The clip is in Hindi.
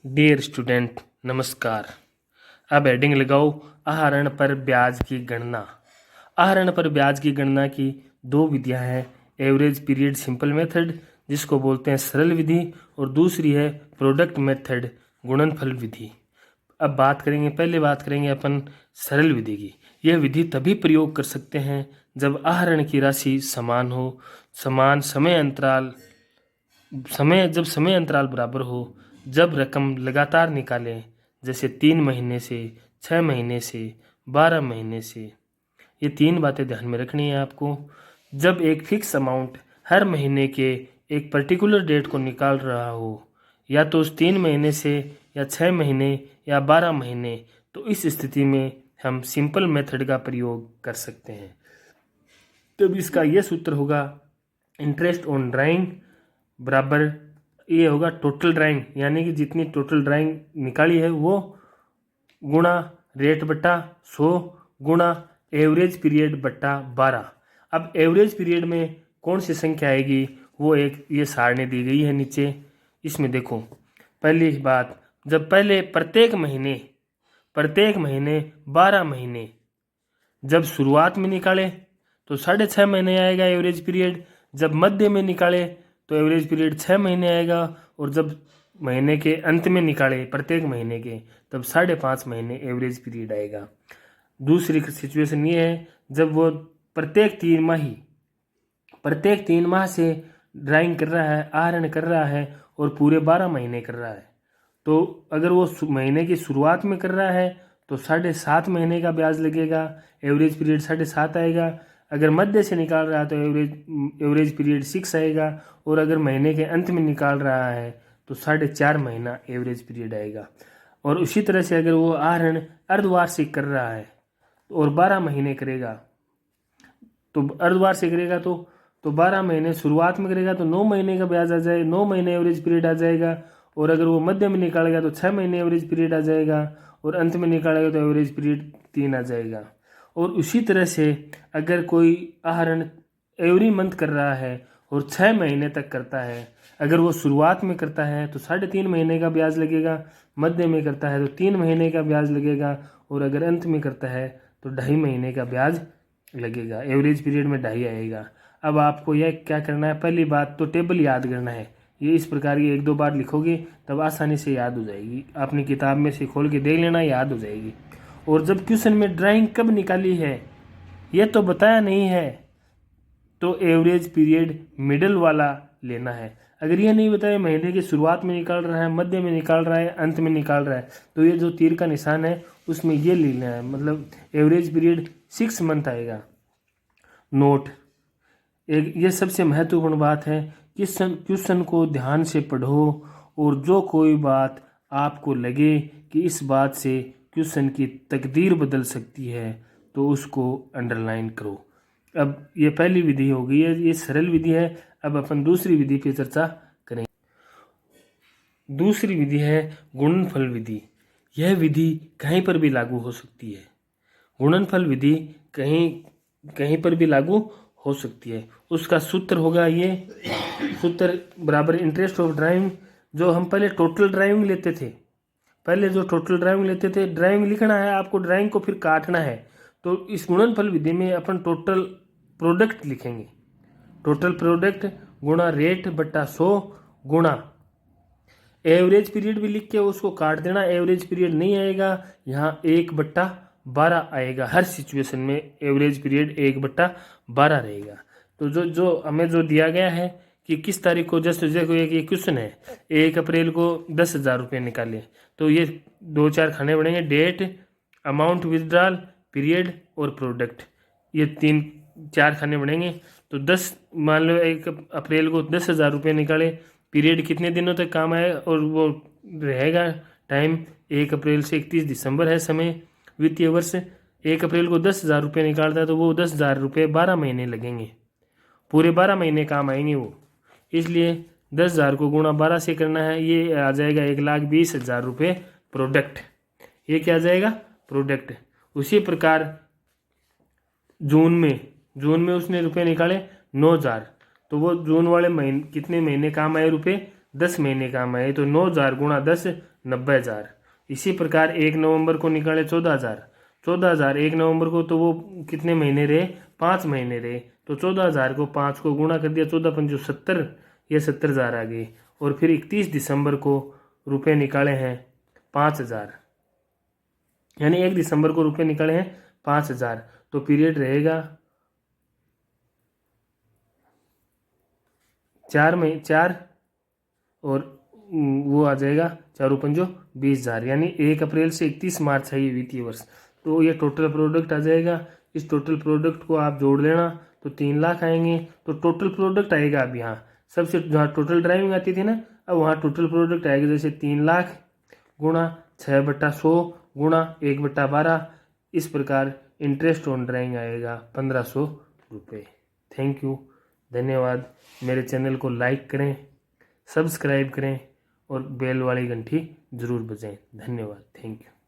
डियर स्टूडेंट नमस्कार। अब हेडिंग लगाओ आहरण पर ब्याज की गणना। आहरण पर ब्याज की गणना की दो विधियां हैं, एवरेज पीरियड सिंपल मेथड जिसको बोलते हैं सरल विधि और दूसरी है प्रोडक्ट मेथड गुणनफल विधि। अब पहले बात करेंगे अपन सरल विधि की। यह विधि तभी प्रयोग कर सकते हैं जब आहरण की राशि समान हो, समान जब समय अंतराल बराबर हो, जब रकम लगातार निकालें, जैसे 3 महीने से, 6 महीने से, 12 महीने से। ये 3 बातें ध्यान में रखनी है आपको। जब एक फिक्स अमाउंट हर महीने के एक पर्टिकुलर डेट को निकाल रहा हो, या तो उस 3 महीने से, या 6 महीने, या 12 महीने, तो इस स्थिति में हम सिंपल मेथड का प्रयोग कर सकते हैं। तब इसका यह सूत्र होगा, इंटरेस्ट ऑन ड्राइंग बराबर ये होगा टोटल ड्राइंग, यानी कि जितनी टोटल ड्राइंग निकाली है वो गुणा रेट बट्टा 100 गुणा एवरेज पीरियड बट्टा 12। अब एवरेज पीरियड में कौन सी संख्या आएगी, वो एक ये सारणी दी गई है नीचे। इसमें देखो, पहली बात, जब पहले प्रत्येक महीने 12 महीने जब शुरुआत में निकाले तो 6.5 महीने आएगा एवरेज पीरियड। जब मध्य में निकाले तो एवरेज पीरियड 6 महीने आएगा, और जब महीने के अंत में निकाले प्रत्येक महीने के तब 5.5 महीने एवरेज पीरियड आएगा। दूसरी सिचुएशन ये है, जब वो प्रत्येक 3 माह से ड्राइंग कर रहा है, आहरण कर रहा है और पूरे 12 महीने कर रहा है, तो अगर वो महीने की शुरुआत में कर रहा है तो 7.5 महीने का ब्याज लगेगा, एवरेज पीरियड 7.5 आएगा। अगर मध्य से निकाल रहा है तो एवरेज पीरियड 6 आएगा, और अगर महीने के अंत में निकाल रहा है तो 4.5 महीना एवरेज पीरियड आएगा। और उसी तरह से अगर वो आहरण अर्धवार्षिक कर रहा है और 12 महीने करेगा, तो अर्धवार्षिक करेगा तो 12 महीने शुरुआत में करेगा तो 9 महीने का ब्याज आ जाएगा, 9 महीने एवरेज पीरियड आ जाएगा। और अगर वो मध्य में निकालेगा तो 6 महीने एवरेज पीरियड आ जाएगा, और अंत में निकालेगा तो एवरेज पीरियड 3 आ जाएगा। और उसी तरह से अगर कोई आहरण एवरी मंथ कर रहा है और 6 महीने तक करता है, अगर वो शुरुआत में करता है तो 3.5 महीने का ब्याज लगेगा, मध्य में करता है तो 3 महीने का ब्याज लगेगा, और अगर अंत में करता है तो 2.5 महीने का ब्याज लगेगा। एवरेज पीरियड में 2.5 आएगा। अब आपको यह क्या करना है, पहली बात तो टेबल याद करना है। ये इस प्रकार की 1-2 बार लिखोगे तब आसानी से याद हो जाएगी। अपनी किताब में से खोल के देख लेना, याद हो जाएगी। और जब क्वेश्चन में ड्राइंग कब निकाली है यह तो बताया नहीं है, तो एवरेज पीरियड मिडल वाला लेना है। अगर यह नहीं बताया महीने की शुरुआत में निकाल रहा है, मध्य में निकाल रहा है, अंत में निकाल रहा है, तो ये जो तीर का निशान है उसमें ये लेना है, मतलब एवरेज पीरियड 6 मंथ आएगा। नोट, एक ये सबसे महत्वपूर्ण बात है, क्वेश्चन को ध्यान से पढ़ो, और जो कोई बात आपको लगे कि इस बात से क्वेश्चन की तकदीर बदल सकती है तो उसको अंडरलाइन करो। अब ये पहली विधि हो गई है, ये सरल विधि है। अब अपन दूसरी विधि पे चर्चा करेंगे। दूसरी विधि है गुणनफल विधि। यह विधि कहीं पर भी लागू हो सकती है। गुणनफल विधि कहीं पर भी लागू हो सकती है। उसका सूत्र होगा, ये सूत्र बराबर इंटरेस्ट ऑफ ड्राइविंग। जो हम पहले टोटल ड्राइविंग लेते थे, ड्राइविंग लिखना है आपको, ड्राइविंग को फिर काटना है। तो इस गुणनफल विधि में अपन टोटल प्रोडक्ट लिखेंगे, टोटल प्रोडक्ट गुणा रेट बट्टा 100 गुणा एवरेज पीरियड भी लिख के उसको काट देना। एवरेज पीरियड नहीं आएगा, यहाँ 1/12 आएगा। हर सिचुएशन में एवरेज पीरियड 1/12 रहेगा। तो जो हमें जो दिया गया है कि किस तारीख को, जैसे देखो ये क्वेश्चन है, 1 अप्रैल को 10,000 रुपये निकाले, तो ये 2-4 खाने पड़ेंगे, डेट, अमाउंट विथड्रॉल, पीरियड और प्रोडक्ट, ये 3-4 खाने पड़ेंगे। तो 10 मान लो 1 अप्रैल को 10,000 रुपये निकाले, पीरियड कितने दिनों तक काम आए, और वो रहेगा टाइम 1 अप्रैल से 31 दिसंबर है समय, वित्तीय वर्ष। 1 अप्रैल को 10,000 रुपये निकालता है तो वो 10,000 रुपये 12 महीने लगेंगे, पूरे 12 महीने काम आएंगे वो। इसलिए 10,000 को गुणा 12 से करना है, ये आ जाएगा 1,20,000 रुपये प्रोडक्ट। ये क्या आ जाएगा, प्रोडक्ट। उसी प्रकार जून में उसने रुपये निकाले 9,000, तो वो जून वाले महीने कितने महीने काम आए रुपये, 10 महीने काम आए, तो 9,000 गुणा 10 90,000। इसी प्रकार 1 नवंबर को निकाले 14,000। 14,000 1 नवंबर को, तो वो कितने महीने रहे? 5 महीने रहे। तो 14,000 को 5 को गुणा कर दिया, 14 पंजो 70, ये 70,000 आ गए। और फिर 31 दिसंबर को रुपए निकाले हैं 5,000, यानी 1 दिसंबर को रुपए निकाले हैं 5,000। तो पीरियड रहेगा 4 और वो आ जाएगा 4 पंजो 20,000, यानी 1 अप्रैल से 31 मार्च है ये वित्तीय वर्ष। तो ये टोटल प्रोडक्ट आ जाएगा। इस टोटल प्रोडक्ट को आप जोड़ लेना तो 3 लाख आएंगे। तो टोटल प्रोडक्ट आएगा अब यहाँ सबसे, जहाँ टोटल ड्राइविंग आती थी ना, अब वहाँ टोटल प्रोडक्ट आएगा जैसे 3 लाख गुणा 6/100 गुणा 1/12। इस प्रकार इंटरेस्ट ऑन ड्राइंग आएगा 1,500 रुपये। थैंक यू, धन्यवाद। मेरे चैनल को लाइक करें, सब्सक्राइब करें और बेल वाली घंटी ज़रूर बजाएं। धन्यवाद, थैंक यू।